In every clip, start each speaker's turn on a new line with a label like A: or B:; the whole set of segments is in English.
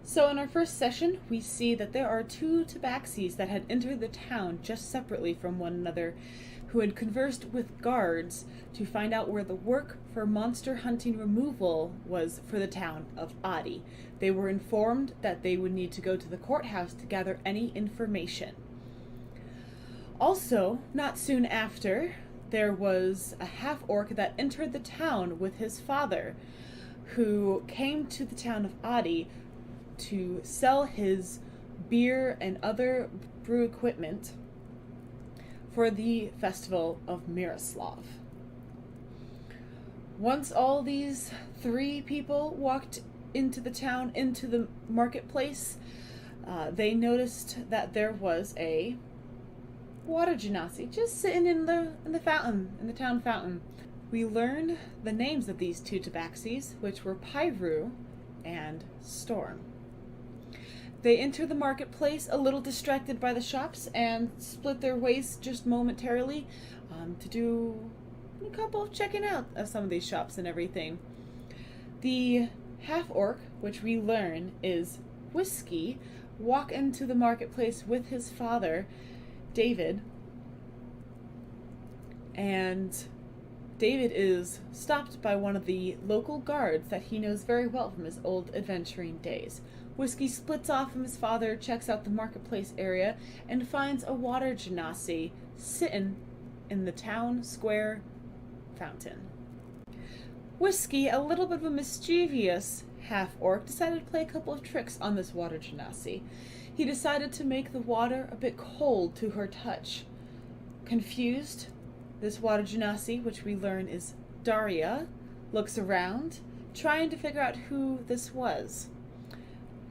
A: So in our first session, we see that there are two tabaxis that had entered the town just separately from one another, who had conversed with guards to find out where the work for monster hunting removal was for the town of Adi. They were informed that they would need to go to the courthouse to gather any information. Also, not soon after, there was a half-orc that entered the town with his father, who came to the town of Adi to sell his beer and other brew equipment for the festival of Miroslav. Once all these three people walked into the town, into the marketplace, they noticed that there was a water genasi just sitting in the fountain, in the town fountain. We learn the names of these two tabaxis, which were Pyru and Storm. They enter the marketplace a little distracted by the shops and split their ways just momentarily to do a couple of checking out of some of these shops and everything. The half-orc, which we learn is Whiskey, walk into the marketplace with his father, David, and David is stopped by one of the local guards that he knows very well from his old adventuring days. Whiskey splits off from his father, checks out the marketplace area, and finds a water genasi sitting in the town square fountain. Whiskey, a little bit of a mischievous half-orc, decided to play a couple of tricks on this water genasi. He decided to make the water a bit cold to her touch. Confused, this water genasi, which we learn is Daria, looks around, trying to figure out who this was.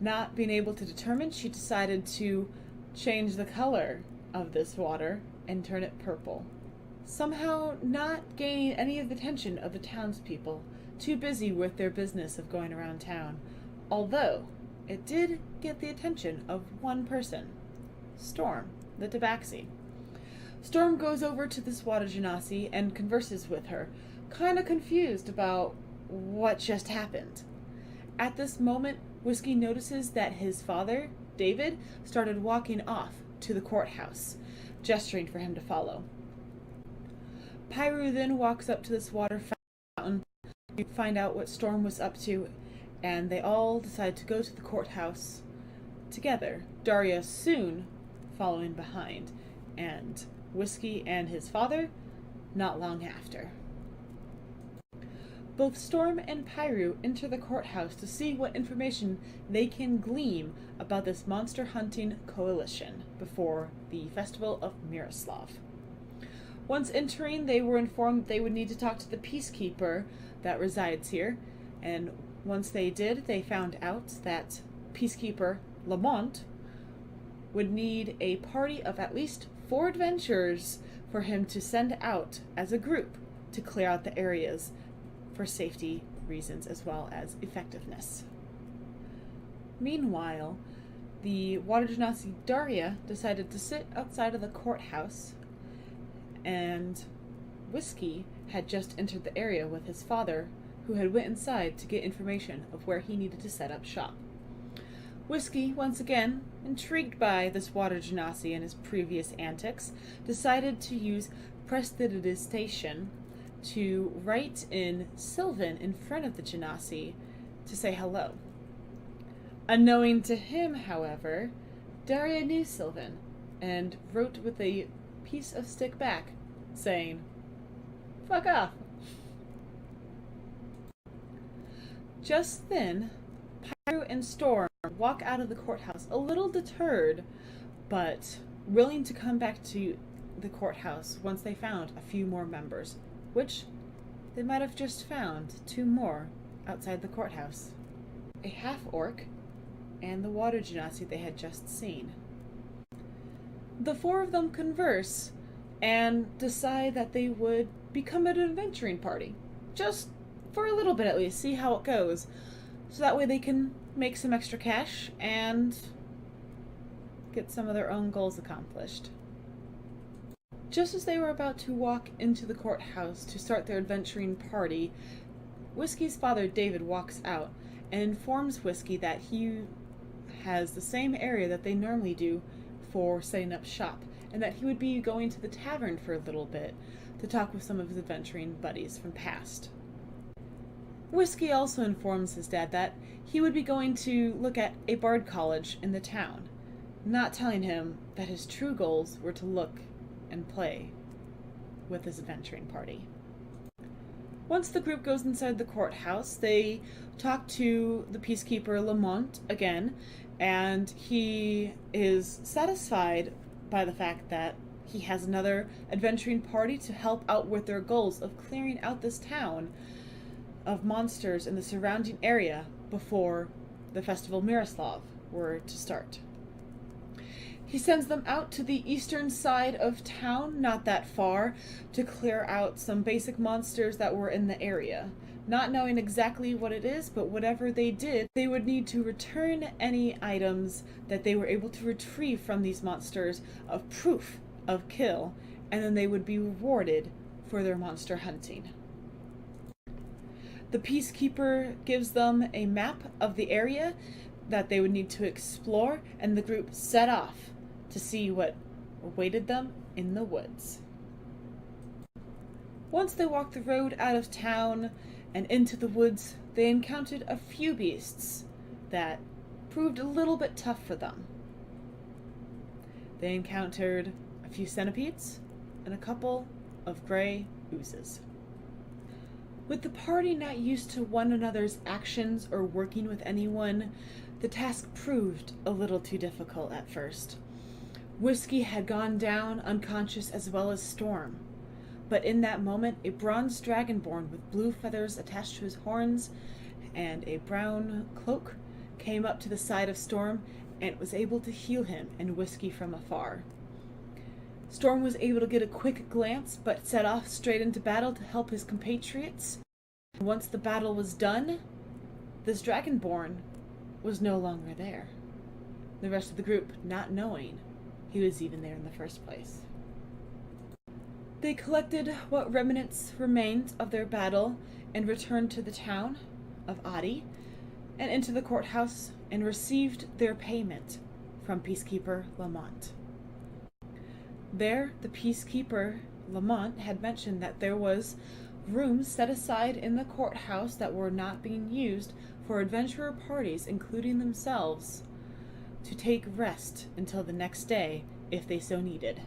A: Not being able to determine, she decided to change the color of this water and turn it purple. Somehow not gaining any of the attention of the townspeople, too busy with their business of going around town. Although, it did get the attention of one person, Storm, the tabaxi. Storm goes over to this water genasi and converses with her, kind of confused about what just happened. At this moment, Whiskey notices that his father, David, started walking off to the courthouse, gesturing for him to follow. Pyru then walks up to this water fountain to find out what Storm was up to, and they all decide to go to the courthouse together, Daria soon following behind, and Whiskey and his father not long after. Both Storm and Pyru enter the courthouse to see what information they can glean about this monster hunting coalition before the festival of Miroslav. Once entering, they were informed they would need to talk to the peacekeeper that resides here, and once they did, they found out that peacekeeper Lamont would need a party of at least 4 adventurers for him to send out as a group to clear out the areas for safety reasons as well as effectiveness. Meanwhile, the water genasi Daria decided to sit outside of the courthouse, and Whiskey had just entered the area with his father, who had went inside to get information of where he needed to set up shop. Whiskey, once again, intrigued by this water genasi and his previous antics, decided to use prestidigitation to write in Sylvan in front of the genasi to say hello. Unknowing to him, however, Daria knew Sylvan, and wrote with a piece of stick back, saying, "Fuck off." Just then, Pyro and Storm walk out of the courthouse a little deterred, but willing to come back to the courthouse once they found a few more members, which they might have just found 2 more outside the courthouse. A half-orc and the water genasi they had just seen. The 4 of them converse and decide that they would become an adventuring party. Just for a little bit at least, see how it goes. So that way they can make some extra cash and get some of their own goals accomplished. Just as they were about to walk into the courthouse to start their adventuring party, Whiskey's father David walks out and informs Whiskey that he has the same area that they normally do for setting up shop, and that he would be going to the tavern for a little bit to talk with some of his adventuring buddies from past. Whiskey also informs his dad that he would be going to look at a bard college in the town, not telling him that his true goals were to look and play with his adventuring party. Once the group goes inside the courthouse, they talk to the peacekeeper Lamont again, and he is satisfied by the fact that he has another adventuring party to help out with their goals of clearing out this town of monsters in the surrounding area before the festival Miroslav were to start. He sends them out to the eastern side of town, not that far, to clear out some basic monsters that were in the area. Not knowing exactly what it is, but whatever they did, they would need to return any items that they were able to retrieve from these monsters of proof of kill, and then they would be rewarded for their monster hunting. The peacekeeper gives them a map of the area that they would need to explore, and the group set off to see what awaited them in the woods. Once they walked the road out of town and into the woods, they encountered a few beasts that proved a little bit tough for them. They encountered a few centipedes and a couple of gray oozes. With the party not used to one another's actions or working with anyone, the task proved a little too difficult at first. Whiskey had gone down unconscious as well as Storm, but in that moment a bronze dragonborn with blue feathers attached to his horns and a brown cloak came up to the side of Storm and was able to heal him and Whiskey from afar. Storm was able to get a quick glance, but set off straight into battle to help his compatriots. Once the battle was done, this dragonborn was no longer there. The rest of the group not knowing he was even there in the first place. They collected what remnants remained of their battle and returned to the town of Adi and into the courthouse and received their payment from Peacekeeper Lamont. There, the Peacekeeper Lamont had mentioned that there was rooms set aside in the courthouse that were not being used for adventurer parties, including themselves, to take rest until the next day if they so needed.